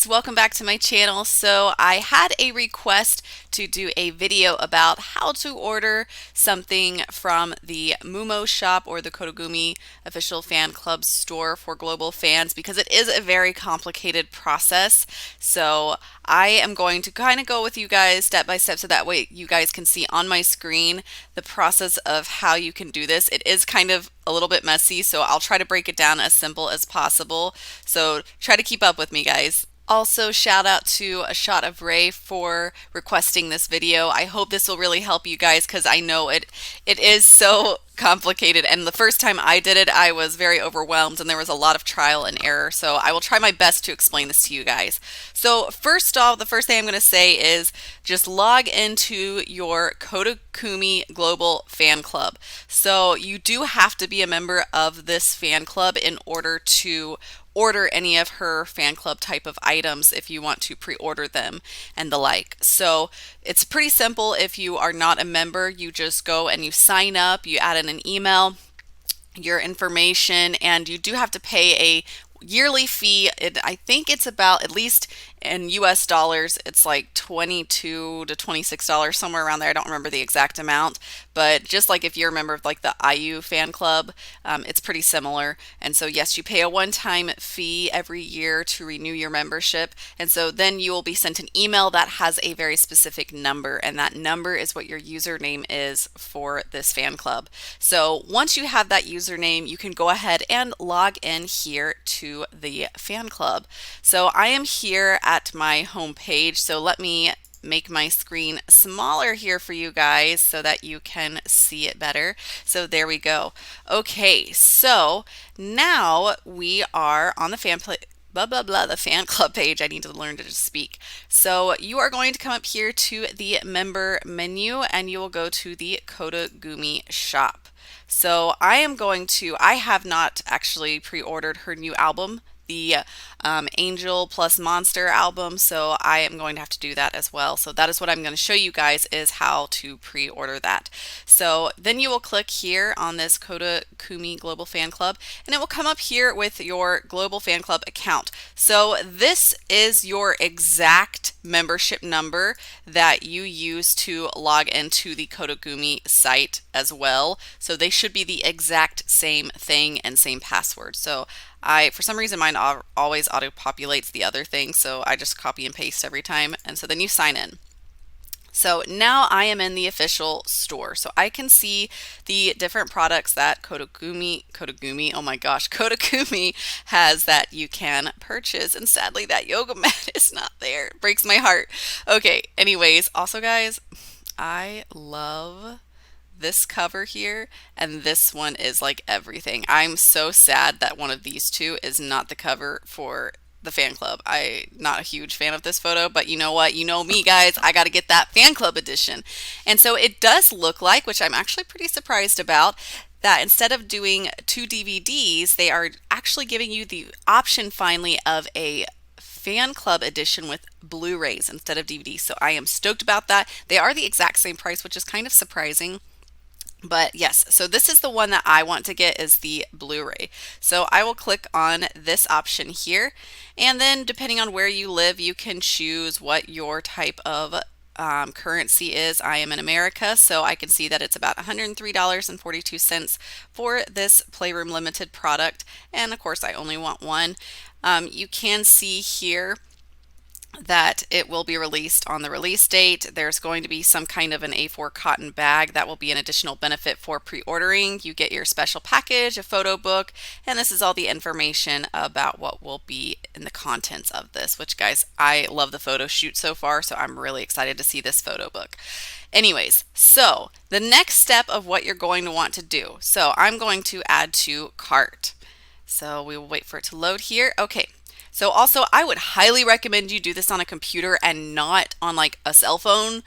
guys, welcome back to my channel. So I had a request to do a video about how to order something from the Mumo shop or the Kotogumi official fan club store for global fans because it is a very complicated process. So I am going to kind of go with you guys step by step so that way you guys can see on my screen the process of how you can do this. It is kind of a little bit messy, so I'll try to break it down as simple as possible. So try to keep up with me, guys. Also, shout out to A Shot of Ray for requesting this video. I hope this will really help you guys because I know it is so complicated, and the first time I did it I was very overwhelmed and there was a lot of trial and error, so I will try my best to explain this to you guys. So first off, the first thing I'm going to say is just log into your Kotogumi Global Fan Club. So you do have to be a member of this fan club in order to order any of her fan club type of items if you want to pre-order them and the like. So it's pretty simple. If you are not a member, you just go and you sign up, you add in an email, your information, and you do have to pay a yearly fee. I think it's about, at least in US dollars, it's like $22 to $26, somewhere around there. I don't remember the exact amount, but just like if you're a member of like the IU fan club, it's pretty similar. And so yes, you pay a one-time fee every year to renew your membership. And so then you will be sent an email that has a very specific number, and that number is what your username is for this fan club. So once you have that username, you can go ahead and log in here to the fan club. So I am here at my home page, so let me make my screen smaller here for you guys so that you can see it better. So there we go. Okay, so now we are on the the fan club page. I need to learn to just speak. So you are going to come up here to the member menu and you will go to the Kotogumi shop. So I have not actually pre-ordered her new album, the Angel plus Monster album, so I am going to have to do that as well. So that is what I'm going to show you guys, is how to pre-order that. So then you will click here on this Kotogumi Global Fan Club, and it will come up here with your Global Fan Club account. So this is your exact membership number that you use to log into the Kotogumi site as well. So they should be the exact same thing and same password. So for some reason, mine always auto-populates the other thing, so I just copy and paste every time, and so then you sign in. So now I am in the official store, so I can see the different products that Kotogumi, oh my gosh, Kotogumi has that you can purchase, and sadly that yoga mat is not there. It breaks my heart. Okay, anyways, also guys, I love this cover here, and this one is like everything. I'm so sad that one of these two is not the cover for the fan club. I'm not a huge fan of this photo, but you know what? You know me, guys. I got to get that fan club edition. And so it does look like, which I'm actually pretty surprised about, that instead of doing 2 DVDs, they are actually giving you the option finally of a fan club edition with Blu-rays instead of DVDs. So I am stoked about that. They are the exact same price, which is kind of surprising. But yes, so this is the one that I want to get, is the Blu-ray. So I will click on this option here, and then depending on where you live, you can choose what your type of currency is. I am in America, so I can see that it's about $103.42 for this Playroom Limited product, and of course I only want one. You can see here that it will be released on the release date. There's going to be some kind of an A4 cotton bag that will be an additional benefit for pre-ordering. You get your special package, a photo book, and this is all the information about what will be in the contents of this, which guys, I love the photo shoot so far, so I'm really excited to see this photo book. Anyways, so the next step of what you're going to want to do. So I'm going to add to cart. So we will wait for it to load here. Okay. So also, I would highly recommend you do this on a computer and not on like a cell phone,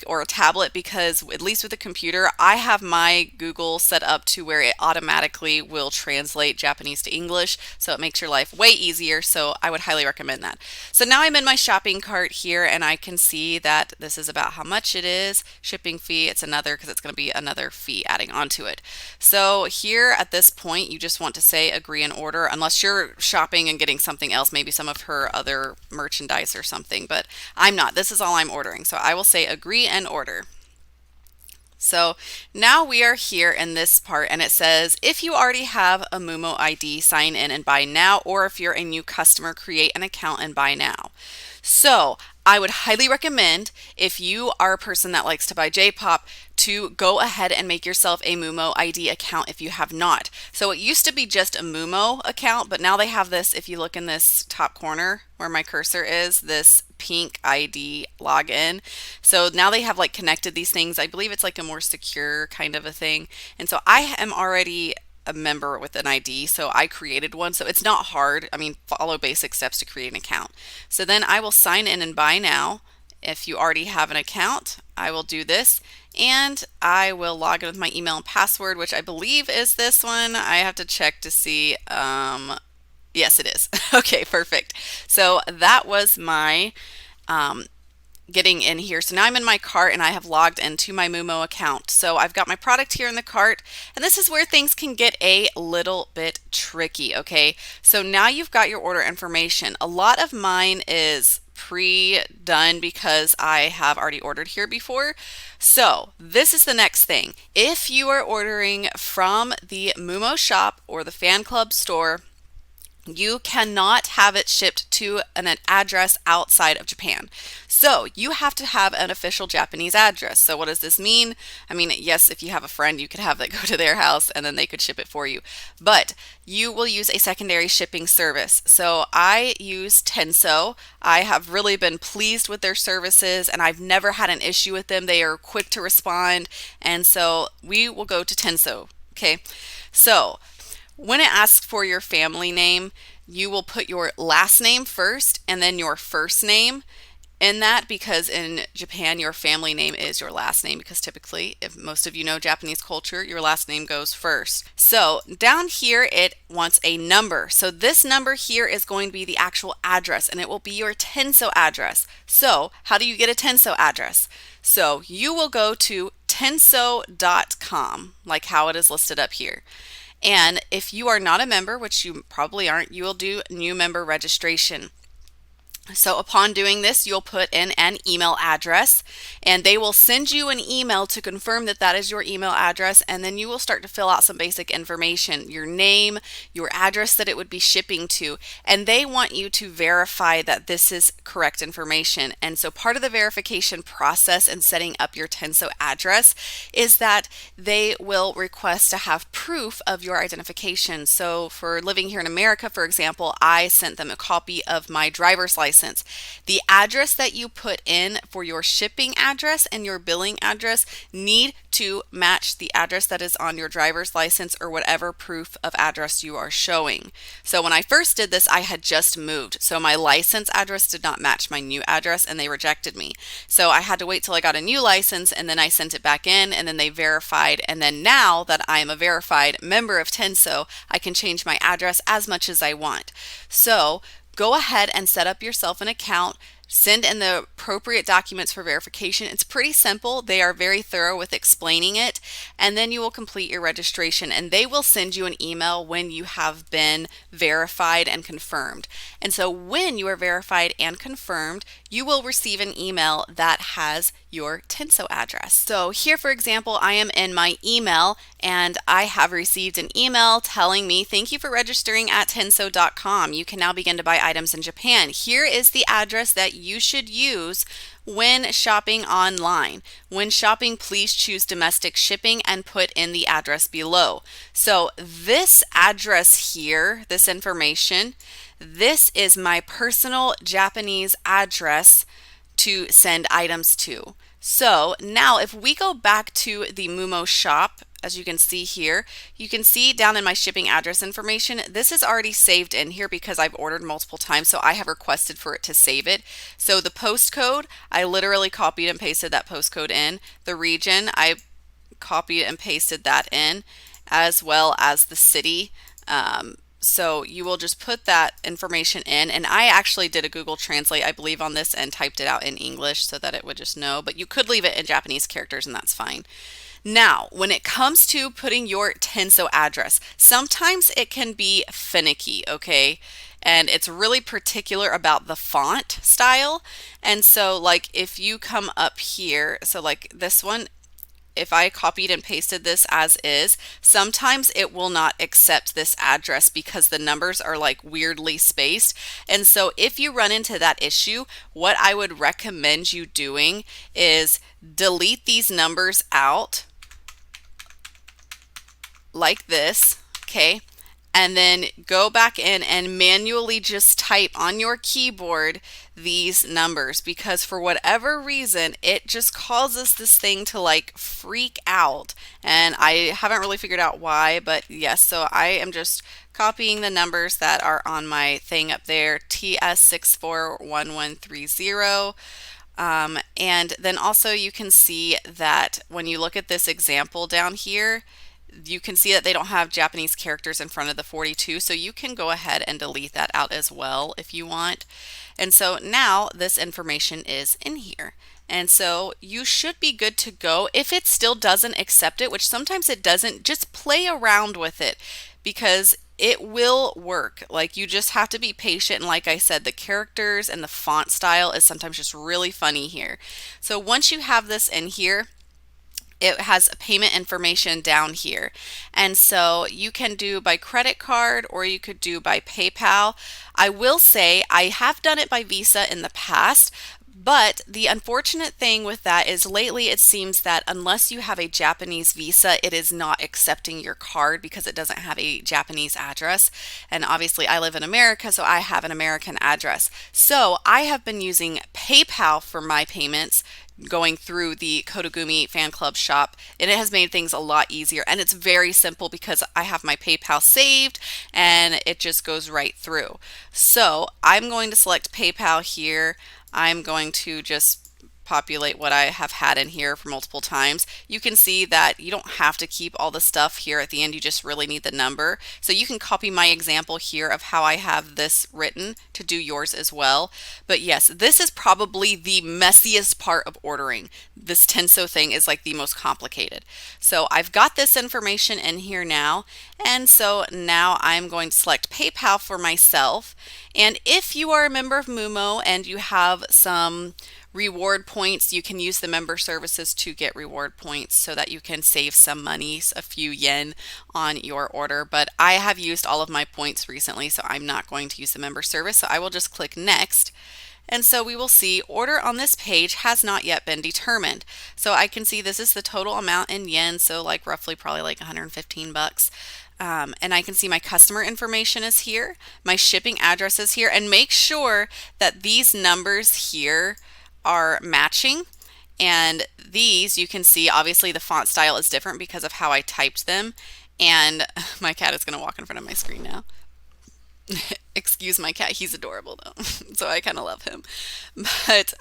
or a tablet, because at least with a computer, I have my Google set up to where it automatically will translate Japanese to English, so it makes your life way easier. So I would highly recommend that. So now I'm in my shopping cart here, and I can see that this is about how much it is. Shipping fee, it's another, because it's going to be another fee adding onto it. So here at this point, you just want to say agree and order, unless you're shopping and getting something else, maybe some of her other merchandise or something, but I'm not. This is all I'm ordering. So I will say agree and order. So now we are here in this part, and it says if you already have a Mumo ID, sign in and buy now, or if you're a new customer, create an account and buy now. So I would highly recommend, if you are a person that likes to buy J-pop, to go ahead and make yourself a Mumo ID account if you have not. So it used to be just a Mumo account, but now they have this, if you look in this top corner where my cursor is, this pink ID login. So now they have like connected these things. I believe it's like a more secure kind of a thing. And so I am already a member with an ID, so I created one. So it's not hard. I mean, follow basic steps to create an account. So then I will sign in and buy now. If you already have an account, I will do this, and I will log in with my email and password, which I believe is this one. I have to check to see. Yes, it is. Okay, perfect. So that was my getting in here. So now I'm in my cart and I have logged into my Mumo account. So I've got my product here in the cart, and this is where things can get a little bit tricky, okay? So now you've got your order information. A lot of mine is pre-done because I have already ordered here before. So this is the next thing. If you are ordering from the Mumo shop or the fan club store, you cannot have it shipped to an address outside of Japan. So you have to have an official Japanese address. So what does this mean? I mean, yes, if you have a friend, you could have that go to their house and then they could ship it for you. But you will use a secondary shipping service. So I use Tenso. I have really been pleased with their services, and I've never had an issue with them. They are quick to respond. And so we will go to Tenso. Okay. So when it asks for your family name, you will put your last name first and then your first name in that, because in Japan, your family name is your last name, because typically, if most of you know Japanese culture, your last name goes first. So down here, it wants a number. So this number here is going to be the actual address, and it will be your Tenso address. So how do you get a Tenso address? So you will go to tenso.com, like how it is listed up here. And if you are not a member, which you probably aren't, you will do new member registration. So upon doing this, you'll put in an email address, and they will send you an email to confirm that that is your email address, and then you will start to fill out some basic information, your name, your address that it would be shipping to, and they want you to verify that this is correct information. And so part of the verification process in setting up your Tenso address is that they will request to have proof of your identification. So for living here in America, for example, I sent them a copy of my driver's license. The address that you put in for your shipping address and your billing address need to match the address that is on your driver's license or whatever proof of address you are showing. So when I first did this, I had just moved. So my license address did not match my new address, and they rejected me. So I had to wait till I got a new license, and then I sent it back in, and then they verified. And then now that I am a verified member of Tenso, I can change my address as much as I want. So go ahead and set up yourself an account. Send in the appropriate documents for verification. It's pretty simple. They are very thorough with explaining it. And then you will complete your registration, and they will send you an email when you have been verified and confirmed. And so when you are verified and confirmed, you will receive an email that has your Tenso address. So here, for example, I am in my email, and I have received an email telling me, thank you for registering at tenso.com. You can now begin to buy items in Japan. Here is the address that you should use when shopping online. When shopping, please choose domestic shipping and put in the address below. So this address here, this information, this is my personal Japanese address to send items to. So now if we go back to the Mumo shop, as you can see here, you can see down in my shipping address information, this is already saved in here because I've ordered multiple times, so I have requested for it to save it. So the postcode, I literally copied and pasted that postcode in. The region, I copied and pasted that in, as well as the city. So you will just put that information in, and I actually did a Google Translate, I believe, on this and typed it out in English so that it would just know, but you could leave it in Japanese characters and that's fine. Now, when it comes to putting your Tenso address, sometimes it can be finicky, okay? And it's really particular about the font style. And so like if you come up here, so like this one, if I copied and pasted this as is, sometimes it will not accept this address because the numbers are like weirdly spaced. And so if you run into that issue, what I would recommend you doing is delete these numbers out like this, okay? And then go back in and manually just type on your keyboard these numbers, because for whatever reason it just causes this thing to like freak out, and I haven't really figured out why, but yes, so I am just copying the numbers that are on my thing up there, TS641130. And then also you can see that when you look at this example down here, you can see that they don't have Japanese characters in front of the 42, so you can go ahead and delete that out as well if you want. And so now this information is in here. And so you should be good to go. If it still doesn't accept it, which sometimes it doesn't, just play around with it because it will work. Like, you just have to be patient. And like I said, the characters and the font style is sometimes just really funny here. So once you have this in here, it has payment information down here. And so you can do by credit card or you could do by PayPal. I will say I have done it by Visa in the past, but the unfortunate thing with that is lately it seems that unless you have a Japanese Visa, it is not accepting your card because it doesn't have a Japanese address. And obviously I live in America, so I have an American address. So I have been using PayPal for my payments going through the Kotogumi fan club shop, and it has made things a lot easier, and it's very simple because I have my PayPal saved and it just goes right through. So I'm going to select PayPal here. I'm going to just populate what I have had in here for multiple times. You can see that you don't have to keep all the stuff here at the end, you just really need the number. So you can copy my example here of how I have this written to do yours as well. But yes, this is probably the messiest part of ordering. This Tenso thing is like the most complicated. So I've got this information in here now, and so now I'm going to select PayPal for myself. And if you are a member of Mumo and you have some reward points, you can use the member services to get reward points so that you can save some money, a few yen on your order. But I have used all of my points recently, so I'm not going to use the member service. So I will just click next. And so we will see order on this page has not yet been determined. So I can see this is the total amount in yen, so like roughly probably like 115 bucks. And I can see my customer information is here, my shipping address is here, and make sure that these numbers here are matching. And these, you can see obviously the font style is different because of how I typed them. And my cat is going to walk in front of my screen now. Excuse my cat, he's adorable though, so I kind of love him. But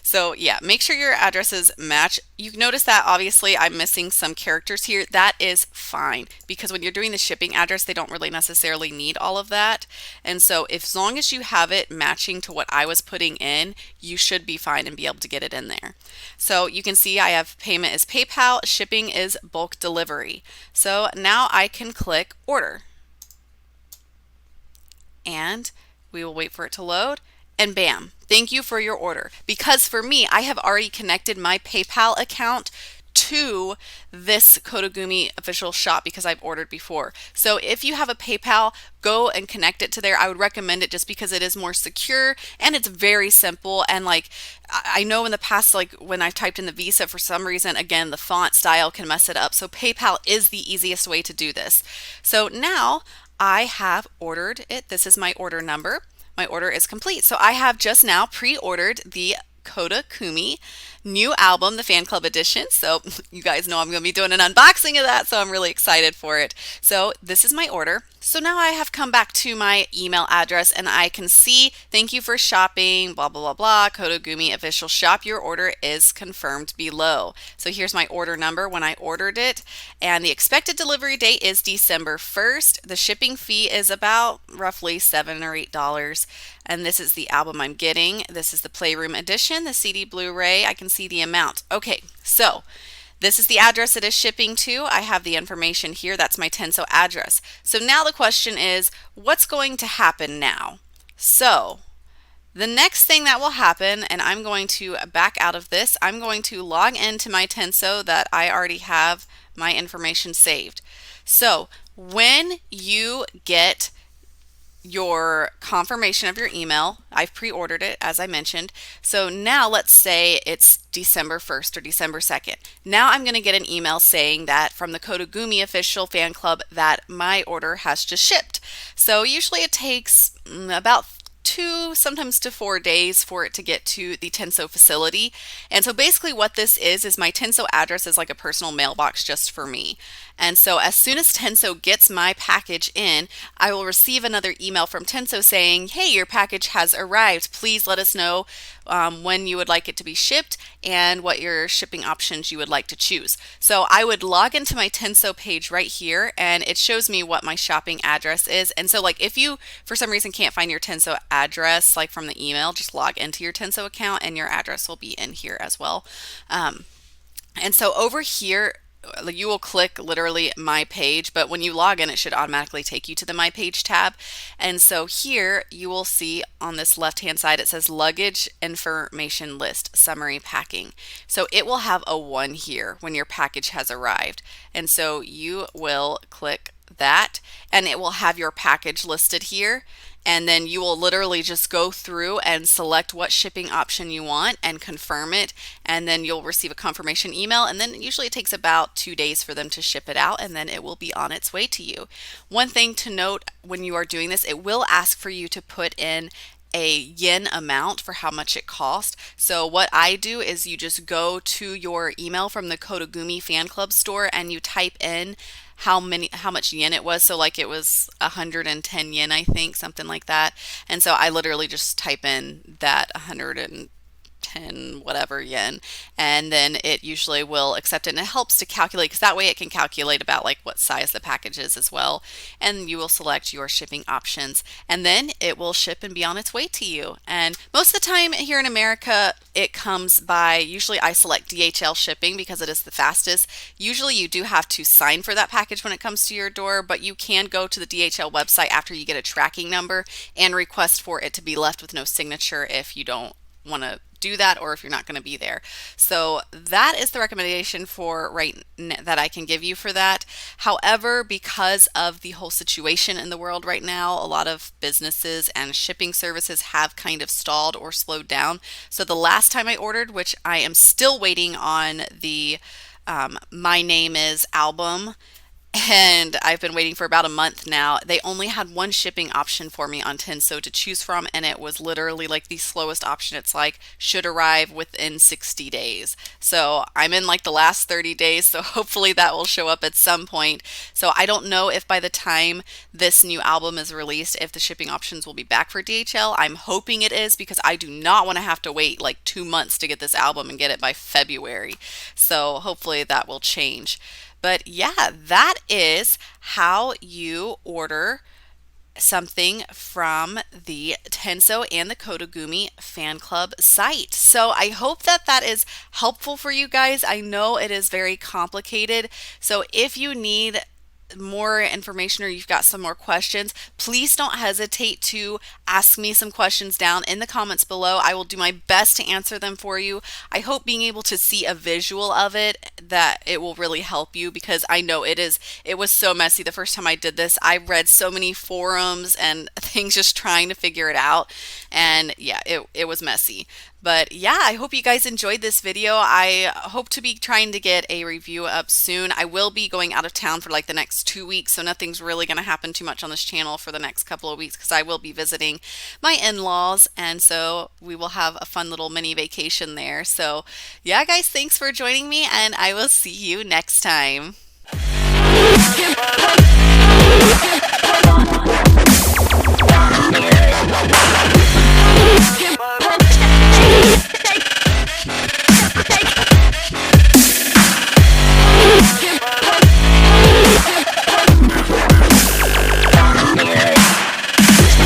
so yeah, make sure your addresses match. You notice that obviously I'm missing some characters here. That is fine because when you're doing the shipping address, they don't really necessarily need all of that. And so as long as you have it matching to what I was putting in, you should be fine and be able to get it in there. So you can see I have payment is PayPal, shipping is bulk delivery. So now I can click order. And we will wait for it to load, and bam, thank you for your order. Because for me, I have already connected my PayPal account to this Kotogumi official shop because I've ordered before. So if you have a PayPal, go and connect it to there. I would recommend it just because it is more secure and it's very simple. And like, I know in the past, like when I've typed in the Visa, for some reason, again, the font style can mess it up. So PayPal is the easiest way to do this. So now I have ordered it. This is my order number. My order is complete. So I have just now pre-ordered the Kotogumi new album, the Fan Club Edition. So you guys know I'm going to be doing an unboxing of that, so I'm really excited for it. So this is my order. So now I have come back to my email address and I can see, thank you for shopping, blah, blah, blah, blah, Kotogumi official shop. Your order is confirmed below. So here's my order number when I ordered it. And the expected delivery date is December 1st. The shipping fee is about roughly $7 or $8. And this is the album I'm getting. This is the Playroom Edition, the CD Blu-ray. I can see the amount. Okay, so this is the address it is shipping to. I have the information here. That's my Tenso address. So now the question is, what's going to happen now? So the next thing that will happen, and I'm going to back out of this, I'm going to log into my Tenso that I already have my information saved. So when you get your confirmation of your email, I've pre-ordered it as I mentioned. So now let's say it's December 1st or December 2nd. Now I'm going to get an email saying that from the Kotogumi official fan club that my order has just shipped. So usually it takes about 2, sometimes to 4 days for it to get to the Tenso facility. And so basically what this is my Tenso address is like a personal mailbox just for me. And so as soon as Tenso gets my package in, I will receive another email from Tenso saying, hey, your package has arrived. Please let us know when you would like it to be shipped and what your shipping options you would like to choose. So I would log into my Tenso page right here and it shows me what my shopping address is. And so like if you for some reason can't find your Tenso address like from the email, just log into your Tenso account and your address will be in here as well. And so over here, you will click literally my page, but when you log in, it should automatically take you to the my page tab. And so here you will see on this left hand side, it says luggage information list summary packing. So it will have a 1 here when your package has arrived. And so you will click that and it will have your package listed here. And then you will literally just go through and select what shipping option you want and confirm it. And then you'll receive a confirmation email. And then usually it takes about 2 days for them to ship it out and then it will be on its way to you. One thing to note when you are doing this, it will ask for you to put in a yen amount for how much it cost. So what I do is you just go to your email from the Kotogumi fan club store and you type in how much yen it was. So like it was 110 yen, I think, something like that. And so I literally just type in that 110 whatever yen, and then it usually will accept it, and it helps to calculate because that way it can calculate about like what size the package is as well. And you will select your shipping options and then it will ship and be on its way to you. And most of the time here in America it comes by, usually I select DHL shipping because it is the fastest. Usually you do have to sign for that package when it comes to your door, but you can go to the DHL website after you get a tracking number and request for it to be left with no signature if you don't want to do that or if you're not going to be there. So that is the recommendation for that I can give you for that. However, because of the whole situation in the world right now, a lot of businesses and shipping services have kind of stalled or slowed down. So the last time I ordered, which I am still waiting on the My Name Is album, and I've been waiting for about a month now. They only had one shipping option for me on Tenso to choose from, and it was literally like the slowest option. It's like should arrive within 60 days. So I'm in like the last 30 days, so hopefully that will show up at some point. So I don't know if by the time this new album is released, if the shipping options will be back for DHL. I'm hoping it is because I do not want to have to wait like 2 months to get this album and get it by February. So hopefully that will change. But yeah, that is how you order something from the Tenso and the Kotogumi fan club site. So I hope that that is helpful for you guys. I know it is very complicated. So if you need more information or you've got some more questions, please don't hesitate to ask me some questions down in the comments below. I will do my best to answer them for you. I hope being able to see a visual of it, that it will really help you, because I know it was so messy the first time I did this. I read so many forums and things just trying to figure it out, and yeah, it was messy. But yeah, I hope you guys enjoyed this video. I hope to be trying to get a review up soon. I will be going out of town for like the next 2 weeks, so nothing's really going to happen too much on this channel for the next couple of weeks because I will be visiting my in-laws, and so we will have a fun little mini vacation there. So yeah, guys, thanks for joining me, and I will see you next time.